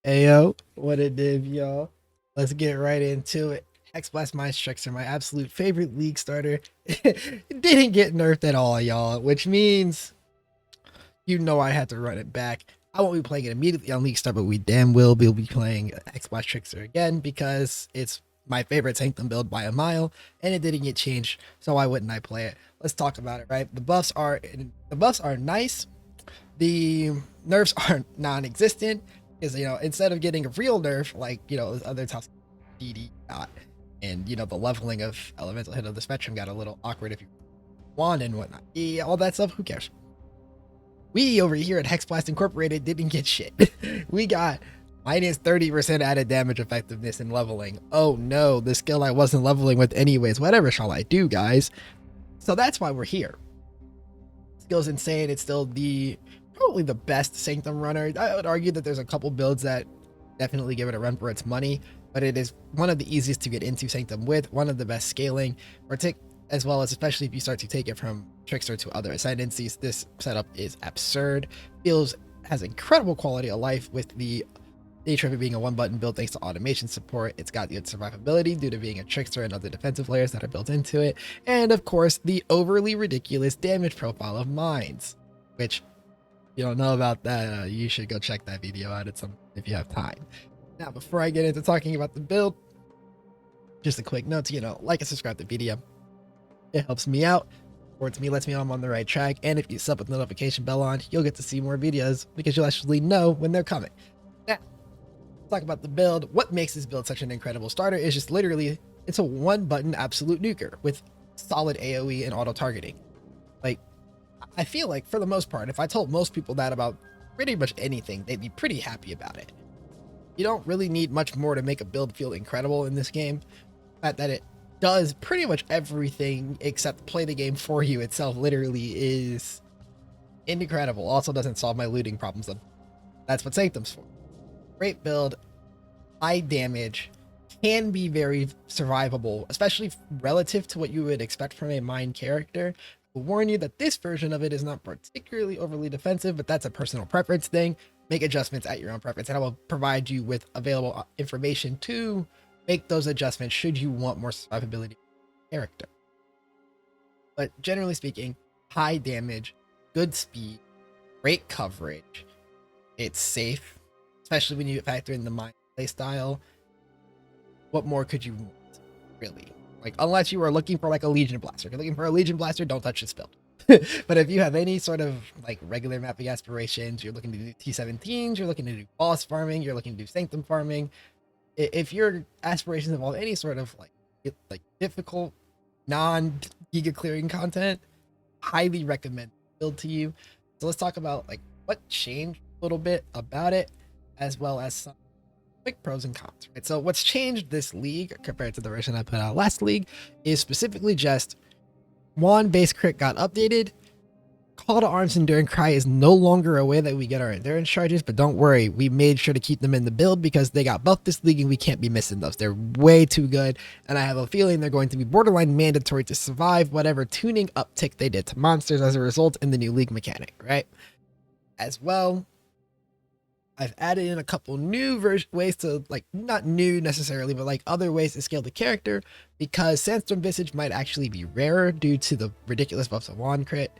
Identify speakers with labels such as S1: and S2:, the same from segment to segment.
S1: Ayo, what it did, y'all. Let's get right into it. Hexblast Trickster, my absolute favorite league starter. It didn't get nerfed at all, y'all, which means I had to run it back. I won't be playing it immediately on League Star, but we damn will be playing Hexblast Trickster again because it's my favorite Sanctum build by a mile, and it didn't get changed, so why wouldn't I play it? Let's talk about it, right? The buffs are nice. The nerfs are non-existent because instead of getting a real nerf like other tops DD got, and the leveling of elemental hit of the spectrum got a little awkward if you want and whatnot. Yeah, all that stuff, who cares? We over here at Hexblast Incorporated didn't get shit. We got minus 30% added damage effectiveness in leveling. Oh no, the skill I wasn't leveling with anyways. Whatever shall I do, guys? So that's why we're here. Skill's insane. It's still probably the best Sanctum runner. I would argue that there's a couple builds that definitely give it a run for its money, but it is one of the easiest to get into Sanctum with, one of the best scaling, as well as especially if you start to take it from Trickster to other Ascendancies. This setup is absurd. Has incredible quality of life with the nature of it being a one-button build thanks to automation support. It's got the survivability due to being a Trickster and other defensive layers that are built into it. And of course, the overly ridiculous damage profile of mines, which if you don't know about that, you should go check that video out if you have time. Now, before I get into talking about the build, just a quick note to, like and subscribe to the video. It helps me out, supports me, lets me know I'm on the right track, and if you sub with the notification bell on, you'll get to see more videos because you'll actually know when they're coming. Now, let's talk about the build. What makes this build such an incredible starter is just literally, it's a one-button absolute nuker with solid AoE and auto-targeting. Like, I feel like, for the most part, if I told most people that about pretty much anything, they'd be pretty happy about it. You don't really need much more to make a build feel incredible in this game. The fact that it does pretty much everything except play the game for you itself literally is incredible. Also doesn't solve my looting problems. That's what Sanctum's for. Great build, high damage, can be very survivable, especially relative to what you would expect from a mine character. I'll warn you that this version of it is not particularly overly defensive, but that's a personal preference thing. Make adjustments at your own preference, and I will provide you with available information to make those adjustments should you want more survivability character. But generally speaking, high damage, good speed, great coverage. It's safe, especially when you factor in the mine playstyle. What more could you want, really? Like, unless you are looking for like a Legion Blaster. If you're looking for a Legion Blaster, don't touch this build. But if you have any sort of like regular mapping aspirations, you're looking to do T17s, you're looking to do boss farming, you're looking to do Sanctum farming. If your aspirations involve any sort of like difficult, non-giga clearing content, highly recommend build to you. So let's talk about like what changed a little bit about it, as well as some quick pros and cons. Right. So what's changed this league compared to the version I put out last league is specifically just one, base crit got updated. Call to Arms Enduring Cry is no longer a way that we get our endurance charges, but don't worry, we made sure to keep them in the build because they got buffed this league and we can't be missing those. They're way too good, and I have a feeling they're going to be borderline mandatory to survive whatever tuning uptick they did to monsters as a result in the new league mechanic, right? As well, I've added in a couple new ways to, like, not new necessarily, but like other ways to scale the character, because Sandstorm Visage might actually be rarer due to the ridiculous buffs of Wand Crit,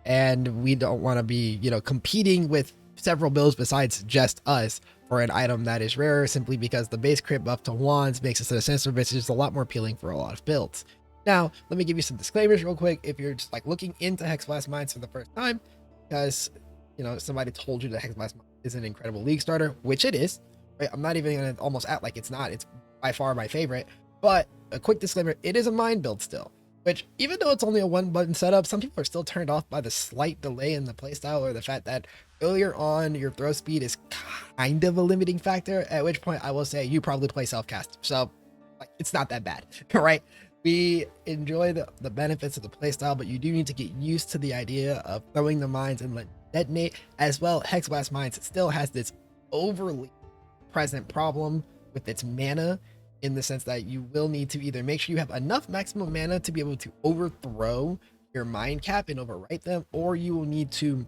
S1: and we don't want to be, competing with several builds besides just us for an item that is rarer, simply because the base crit buff to Wands makes it so the Sandstorm Visage is a lot more appealing for a lot of builds. Now, let me give you some disclaimers real quick if you're just like looking into Hexblast Mines for the first time, because somebody told you that Hexblast is an incredible league starter, which it is, right? I'm not even gonna almost act like it's not. It's by far my favorite, but a quick disclaimer, it is a mine build still, which even though it's only a one button setup, some people are still turned off by the slight delay in the playstyle, or the fact that earlier on your throw speed is kind of a limiting factor, at which point I will say you probably play self-cast, so like, it's not that bad. Right? We enjoy the benefits of the playstyle, but you do need to get used to the idea of throwing the mines and let detonate. As well, Hexblast Mines still has this overly present problem with its mana, in the sense that you will need to either make sure you have enough maximum mana to be able to overthrow your mine cap and overwrite them, or you will need to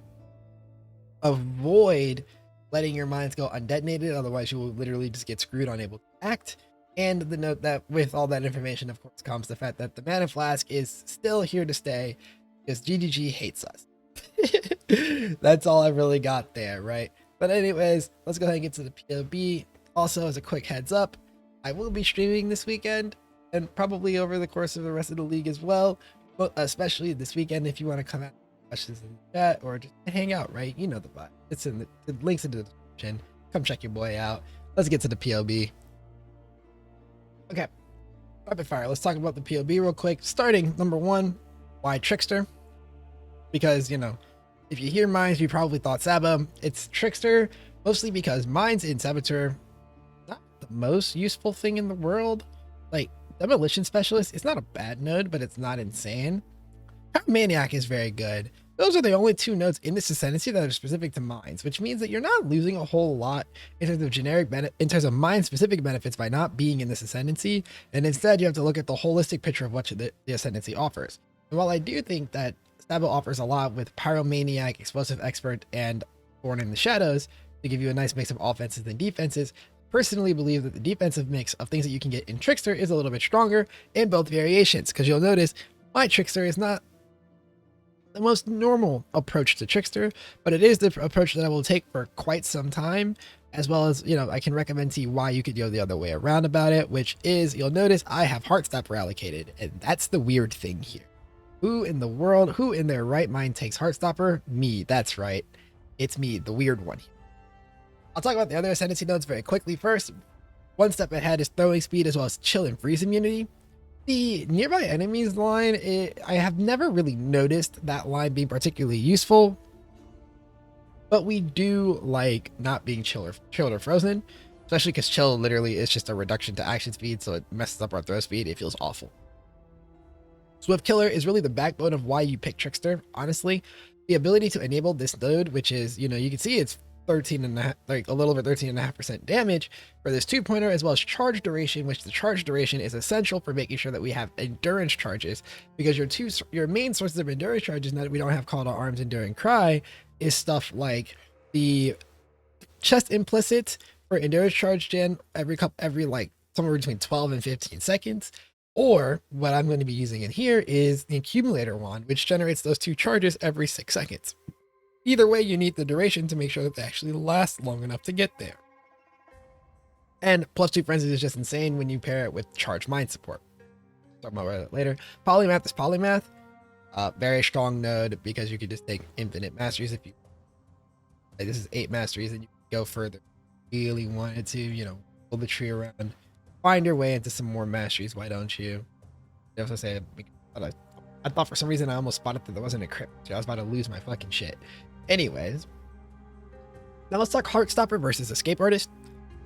S1: avoid letting your mines go undetonated, otherwise you will literally just get screwed, unable to act. And the note that with all that information, of course, comes the fact that the mana flask is still here to stay because GGG hates us. That's all I really got there, right? But anyways, let's go ahead and get to the PoB. Also, as a quick heads up, I will be streaming this weekend and probably over the course of the rest of the league as well, but especially this weekend if you want to come out questions in the chat or just hang out, right? You know the vibe. It's in the links in the description. Come check your boy out. Let's get to the PoB. Okay, rapid fire. Let's talk about the PoB real quick. Starting number 1, why Trickster? Because, you know, if you hear mines, you probably thought Saba. It's Trickster, mostly because mines in Saboteur, not the most useful thing in the world. Like, Demolition Specialist, it's not a bad node, but it's not insane. Maniac is very good. Those are the only 2 nodes in this Ascendancy that are specific to mines, which means that you're not losing a whole lot in terms of in terms of mine-specific benefits by not being in this Ascendancy, and instead you have to look at the holistic picture of what the Ascendancy offers. And while I do think that Sabo offers a lot with Pyromaniac, Explosive Expert, and Born in the Shadows to give you a nice mix of offenses and defenses, personally believe that the defensive mix of things that you can get in Trickster is a little bit stronger in both variations, because you'll notice my Trickster is not the most normal approach to Trickster, but it is the approach that I will take for quite some time, as well as, you know, I can recommend to you why you could go the other way around about it, which is, you'll notice I have Heartstopper allocated, and that's the weird thing here. Who in the world, who in their right mind takes Heartstopper? Me, that's right. It's me, the weird one. I'll talk about the other Ascendancy nodes very quickly first. One step ahead is throwing speed as well as chill and freeze immunity. The nearby enemies line, I have never really noticed that line being particularly useful, but we do like not being chilled or frozen, especially because chill literally is just a reduction to action speed, so it messes up our throw speed. It feels awful. Swift Killer is really the backbone of why you pick Trickster, honestly. The ability to enable this node, which is, you know, you can see it's 13.5, like a little over 13.5% damage for this 2-pointer, as well as charge duration, which the charge duration is essential for making sure that we have endurance charges, because your main sources of endurance charges, now that we don't have Call to Arms, Enduring Cry, is stuff like the chest implicit for endurance charge gen every like somewhere between 12 and 15 seconds. Or what I'm going to be using in here is the accumulator wand, which generates those 2 charges every 6 seconds. Either way, you need the duration to make sure that they actually last long enough to get there. And +2 frenzy is just insane when you pair it with charge mind support. Talk about that later. Polymath is Polymath. Very strong node because you could just take infinite masteries if you. Like, this is 8 masteries, and you can go further. Really wanted to, you know, pull the tree around, find your way into some more masteries. Why don't you? I was gonna say, I thought for some reason I almost spotted that there wasn't a crypt. I was about to lose my fucking shit. Anyways, now let's talk Heartstopper versus Escape Artist,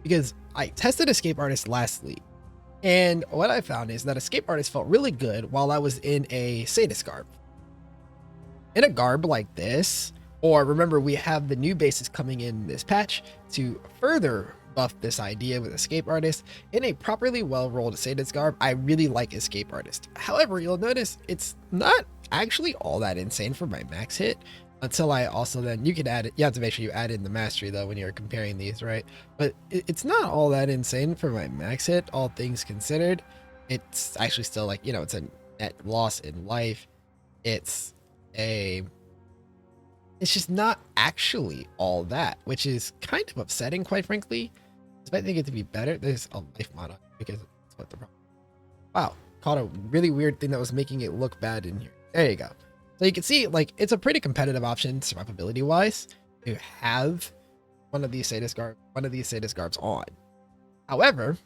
S1: because I tested Escape Artist last league, and what I found is that Escape Artist felt really good while I was in a Sadist garb. In a garb like this, or remember, we have the new bases coming in this patch to further buff this idea with Escape Artist. In a properly well-rolled Sadist garb, I really like Escape Artist. However, you'll notice it's not actually all that insane for my max hit, until I also then, you can add it, you have to make sure you add in the mastery though when you're comparing these, right? But it's not all that insane for my max hit, all things considered. It's actually still like, you know, it's a net loss in life. It's just not actually all that, which is kind of upsetting, quite frankly. I think it to be better. There's a life mod because it's what the problem. Wow, caught a really weird thing that was making it look bad in here. There you go. So you can see, like, it's a pretty competitive option survivability wise to have one of these Sadist garbs on. However,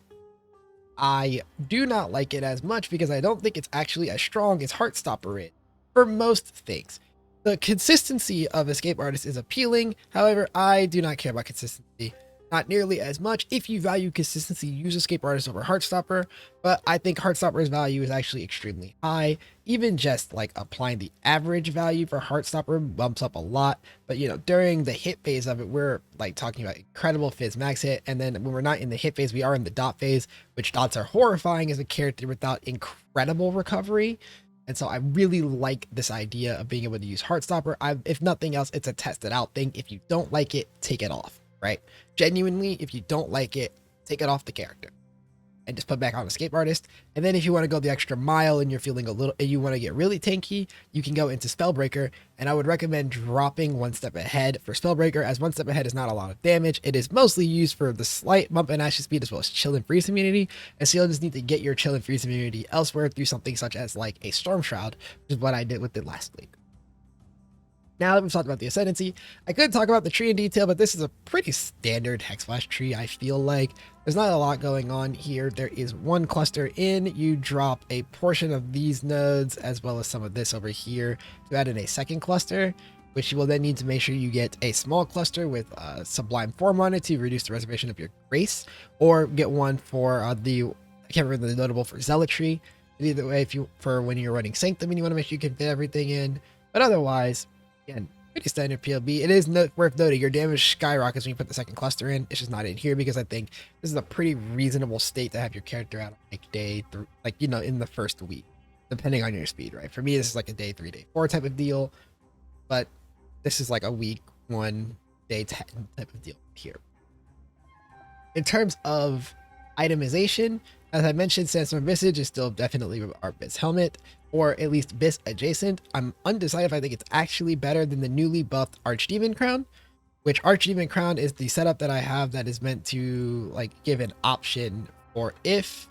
S1: I do not like it as much because I don't think it's actually as strong as Heartstopper is for most things. The consistency of Escape Artist is appealing. However, I do not care about consistency. Not nearly as much. If you value consistency, use Escape Artist over Heartstopper, but I think Heartstopper's value is actually extremely high. Even just like applying the average value for Heartstopper bumps up a lot, but you know, during the hit phase of it, we're like talking about incredible fizz max hit, and then when we're not in the hit phase, we are in the dot phase, which dots are horrifying as a character without incredible recovery. And so I really like this idea of being able to use Heartstopper. If nothing else, it's a tested out thing. If you don't like it, take it off. right? Genuinely, if you don't like it, take it off the character and just put back on Escape Artist. And then if you want to go the extra mile and you're feeling a little, and you want to get really tanky, you can go into Spellbreaker. And I would recommend dropping One Step Ahead for Spellbreaker, as One Step Ahead is not a lot of damage. It is mostly used for the slight bump in action speed as well as chill and freeze immunity. And so you'll just need to get your chill and freeze immunity elsewhere through something such as like a Storm Shroud, which is what I did with it last week. Now that we've talked about the Ascendancy, I could talk about the tree in detail, but this is a pretty standard Hexblast tree, I feel like. There's not a lot going on here. There is one cluster in. You drop a portion of these nodes, as well as some of this over here, to add in a second cluster, which you will then need to make sure you get a small cluster with Sublime Form on it to reduce the reservation of your Grace, or get one for I can't remember the notable for Zealotry. But either way, for when you're running Sanctum and you want to make sure you can fit everything in. But otherwise, again, pretty standard PoB. It is worth noting your damage skyrockets when you put the second cluster in. It's just not in here because I think this is a pretty reasonable state to have your character out on like day 3, like, you know, in the first week, depending on your speed, right? For me, this is like a day 3, day 4 type of deal, but this is like a week 1, day 10 type of deal here. In terms of itemization, as I mentioned, Sandstorm Visage is still definitely our BIS helmet, or at least BIS adjacent. I'm undecided if I think it's actually better than the newly buffed Archdemon Crown, which Archdemon Crown is the setup that I have that is meant to like give an option for if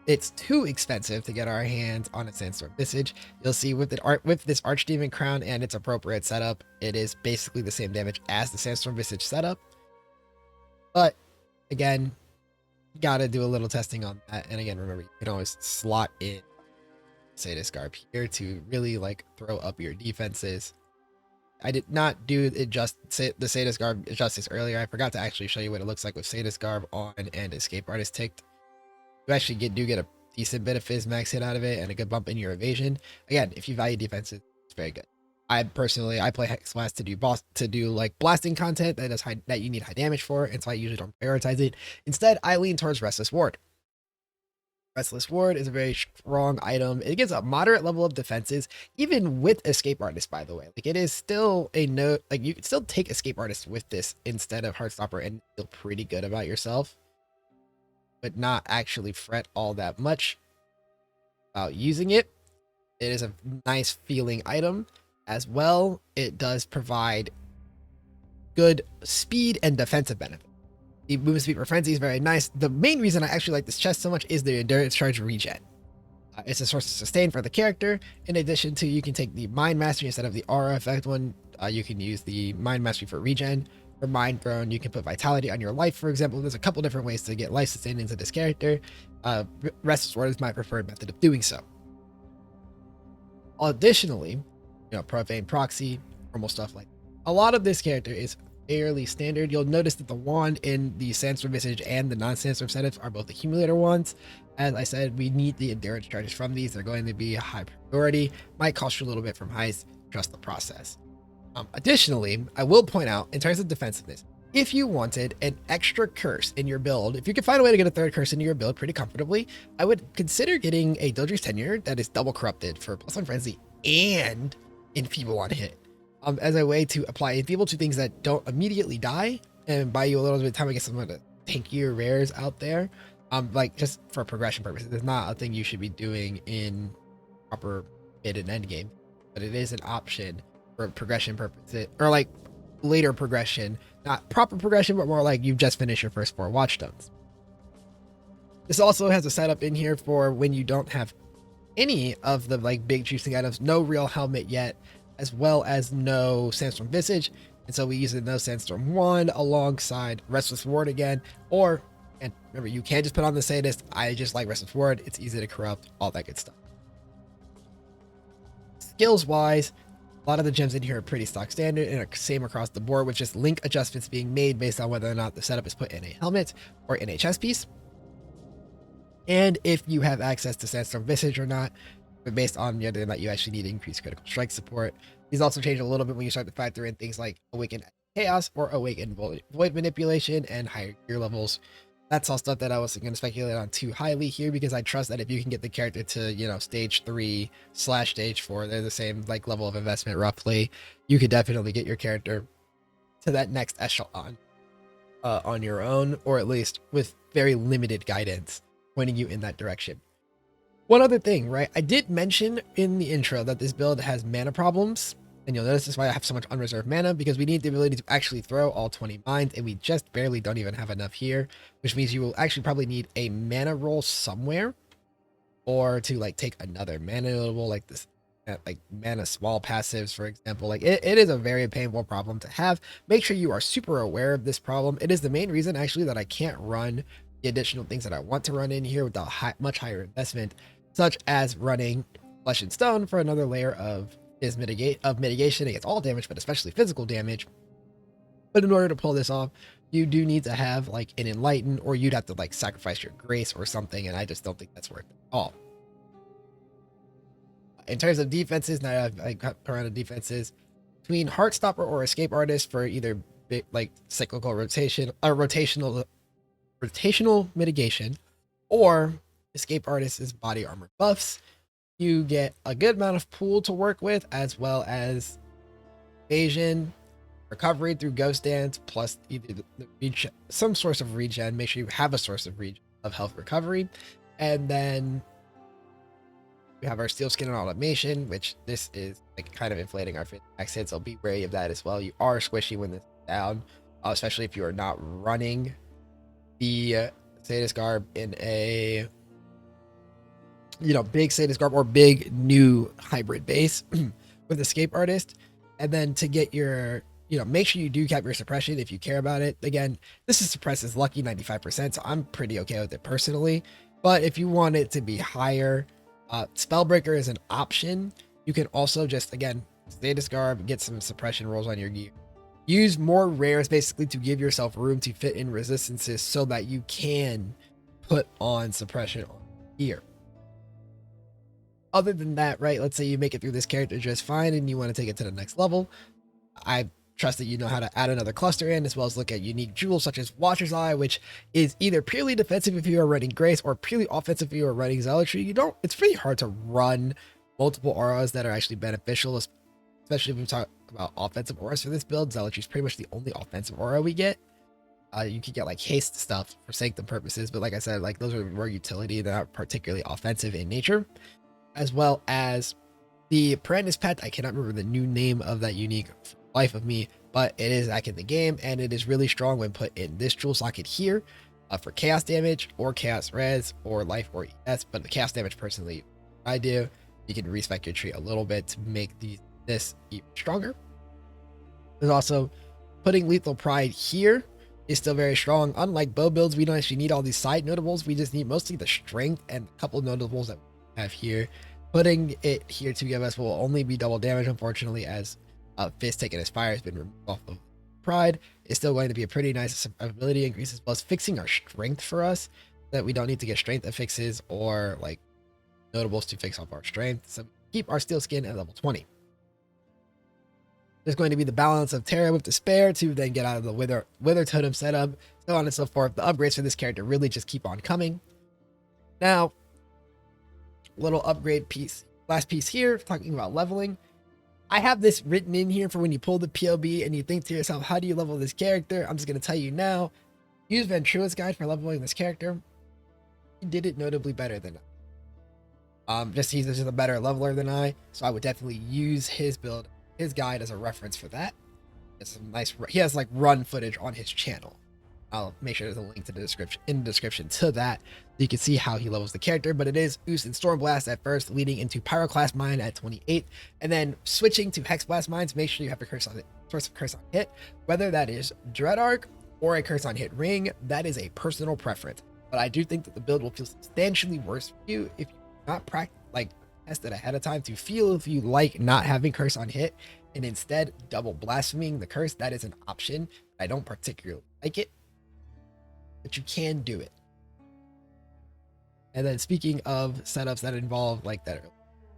S1: it's too expensive to get our hands on a Sandstorm Visage. You'll see with this Archdemon Crown and its appropriate setup, it is basically the same damage as the Sandstorm Visage setup. But again, gotta do a little testing on that. And again, remember, you can always slot in Sadist Garb here to really like throw up your defenses. I did not do it the Sadist Garb justice earlier. I forgot to actually show you what it looks like with Sadist Garb on and Escape Artist ticked. You actually get a decent bit of Fizz max hit out of it and a good bump in your evasion. Again, if you value defenses, it's very good. I play Hexblast to do like blasting content that you need high damage for, and so I usually don't prioritize it. Instead, I lean towards Restless Ward. Restless Ward is a very strong item. It gives a moderate level of defenses, even with Escape Artist, by the way. Like, it is still a note, like, you can still take Escape Artist with this instead of Heartstopper and feel pretty good about yourself, but not actually fret all that much about using it. It is a nice feeling item. As well, it does provide good speed and defensive benefit. The movement speed for Frenzy is very nice. The main reason I actually like this chest so much is the Endurance Charge regen. It's a source of sustain for the character. In addition to, you can take the Mind Mastery instead of the Aura effect one. You can use the Mind Mastery for regen. For Mind Throne, you can put Vitality on your life, for example. There's a couple different ways to get life sustain into this character. Restless Ward is my preferred method of doing so. Additionally, Profane Proxy, normal stuff like that. A lot of this character is fairly standard. You'll notice that the wand in the Sandstorm Visage and the non-Sandstorm setups are both accumulator wands. As I said, we need the endurance charges from these. They're going to be a high priority. Might cost you a little bit from heist. Trust the process. Additionally, I will point out, in terms of defensiveness, if you wanted an extra curse in your build, if you could find a way to get a third curse into your build pretty comfortably, I would consider getting a Dildry's Tenure that is double corrupted for +1 Frenzy and Enfeeble on hit, as a way to apply Enfeeble to things that don't immediately die and buy you a little bit of time to get some of the tankier rares out there. Like, just for progression purposes. It's not a thing you should be doing in proper mid and end game, but it is an option for progression purposes, or like later progression, not proper progression, but more like you've just finished your first 4 Watchstones. This also has a setup in here for when you don't have any of the like big juicing items, no real helmet yet, as well as no Sandstorm Visage, and so we use the no Sandstorm wand alongside Restless Ward again. Or, and remember, you can just put on the Sadist. I just like Restless Ward. It's easy to corrupt, all that good stuff. Skills wise, a lot of the gems in here are pretty stock standard and are same across the board, with just link adjustments being made based on whether or not the setup is put in a helmet or in a chest piece, and if you have access to Sandstorm Visage or not, but based on whether or not you actually need increased critical strike support. These also change a little bit when you start to factor in things like Awaken Chaos or Awaken Void Manipulation and higher gear levels. That's all stuff that I wasn't going to speculate on too highly here, because I trust that if you can get the character to, stage 3/stage 4, they're the same like level of investment roughly, you could definitely get your character to that next echelon on your own, or at least with very limited guidance pointing you in that direction. One other thing, right? I did mention in the intro that this build has mana problems, and you'll notice this is why I have so much unreserved mana, because we need the ability to actually throw all 20 mines, and we just barely don't even have enough here, which means you will actually probably need a mana roll somewhere, or to like take another mana notable like this, like mana small passives, for example. Like it is a very painful problem to have. Make sure you are super aware of this problem. It is the main reason actually that I can't run the additional things that I want to run in here without much higher investment, such as running Flesh and Stone for another layer of mitigation against all damage, but especially physical damage. But in order to pull this off, you do need to have like an Enlighten, or you'd have to like sacrifice your Grace or something, and I just don't think that's worth it at all. In terms of defenses, now I got around to defenses between Heartstopper or Escape Artist for either like cyclical rotation or rotational mitigation, or Escape Artist's body armor buffs. You get a good amount of pool to work with, as well as evasion, recovery through Ghost Dance, plus either some source of regen. Make sure you have a source of regen of health recovery, and then we have our Steel Skin and Automation, which this is like kind of inflating our max hit, so be wary of that as well. You are squishy when this is down, especially if you are not running the Sadist Garb in a big Sadist Garb or big new hybrid base with Escape Artist. And then to get your, make sure you do cap your suppression if you care about it. Again, this is suppresses lucky 95%, so I'm pretty okay with it personally. But if you want it to be higher, Spellbreaker is an option. You can also just, again, Sadist Garb, get some suppression rolls on your gear. Use more rares basically to give yourself room to fit in resistances so that you can put on suppression on gear. Other than that, right, let's say you make it through this character just fine and you want to take it to the next level. I trust that you know how to add another cluster in, as well as look at unique jewels such as Watcher's Eye, which is either purely defensive if you are running Grace or purely offensive if you are running Zealotry. It's pretty hard to run multiple auras that are actually beneficial, especially if we talk about offensive auras for this build. Zealotry is pretty much the only offensive aura we get. You could get like haste stuff for sanctum purposes, but like I said, like those are more utility, they're not particularly offensive in nature. As well as the Apprentice Pet. I cannot remember the new name of that unique for the life of me, but it is back in the game, and it is really strong when put in this jewel socket here for chaos damage or chaos res or life or ES. But the chaos damage personally, I do. You can respec your tree a little bit to make this even stronger. There's also putting Lethal Pride here is still very strong. Unlike bow builds, we don't actually need all these side notables. We just need mostly the strength and a couple of notables that we have here. Putting it here to give us will only be double damage, unfortunately, as Fist taking his fire has been removed off of Pride. Is still going to be a pretty nice ability increase, as well as fixing our strength for us, that we don't need to get strength affixes or like notables to fix off our strength. So keep our Steel Skin at level 20. There's going to be the balance of Terror with Despair to then get out of the Wither Totem setup, so on and so forth. The upgrades for this character really just keep on coming. Now, little upgrade piece, last piece here, talking about leveling. I have this written in here for when you pull the PoB and you think to yourself, how do you level this character? I'm just going to tell you now. Use Ventura's guide for leveling this character. He did it notably better than I. He's just a better leveler than I, so I would definitely use his build, his guide as a reference for that. It's some nice. He has like run footage on his channel. I'll make sure there's a link to the description to that, so you can see how he levels the character. But it is Oost and Stormblast at first, leading into Pyroclast Mine at 28, and then switching to Hexblast Mines. Make sure you have a curse on it, source of curse on hit, whether that is Dread Arc or a curse on hit ring. That is a personal preference, but I do think that the build will feel substantially worse for you if you not test it ahead of time to feel if you like not having curse on hit and instead double blaspheming the curse. That is an option. I don't particularly like it, but you can do it. And then speaking of setups that involve like that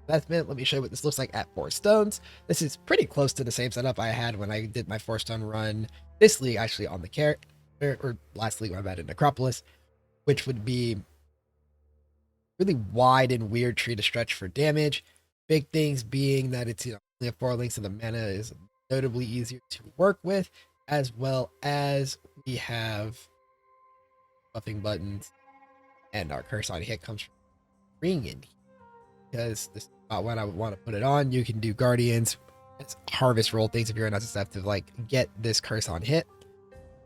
S1: investment, let me show you what this looks like at 4 stones. This is pretty close to the same setup I had when I did my 4 stone run this league, actually on the character, or last league when I'm at Necropolis, which would be really wide and weird tree to stretch for damage. Big things being that it's only a 4 links, so the mana is notably easier to work with. as well as we have buffing buttons, and our curse on hit comes from ringing, because this is not when I would want to put it on. You can do guardians, harvest roll things if you're not susceptible, like get this curse on hit,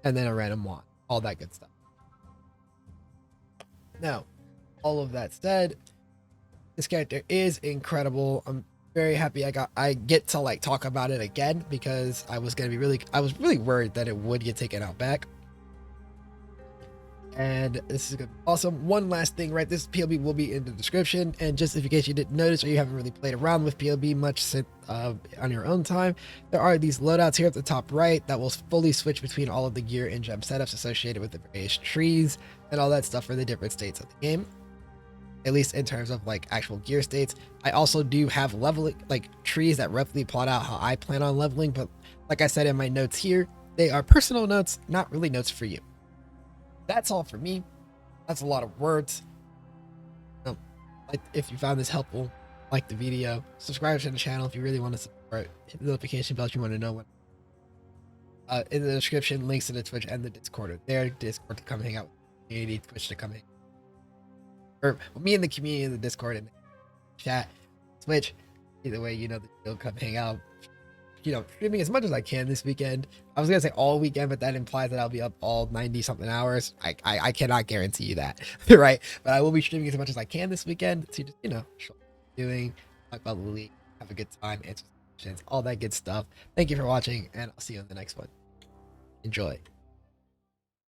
S1: and then a random wand, all that good stuff. Now, all of that said, this character is incredible. I'm very happy I get to like talk about it again, because I was really worried that it would get taken out back. And this is gonna be awesome. One last thing, right? This PoB will be in the description, and just in case you didn't notice or you haven't really played around with PoB much since, on your own time, there are these loadouts here at the top right that will fully switch between all of the gear and gem setups associated with the various trees and all that stuff for the different states of the game, at least in terms of like actual gear states. I also do have leveling, like trees that roughly plot out how I plan on leveling, but like I said in my notes here, they are personal notes, not really notes for you. That's all for me. That's a lot of words. If you found this helpful, like the video, subscribe to the channel if you really want to support, hit the notification bell if you want to know when. In the description, links to the Twitch and the Discord are there. Discord to come hang out with the community, Twitch to come hang, or me and the community in the Discord and the chat, Twitch. Either way, you know that you'll come hang out. Streaming as much as I can this weekend. I was gonna say all weekend, but that implies that I'll be up all 90 something hours. I cannot guarantee you that, right? But I will be streaming as much as I can this weekend to just, show what I'm doing, talk about the league, have a good time, answer questions, all that good stuff. Thank you for watching, and I'll see you in the next one. Enjoy.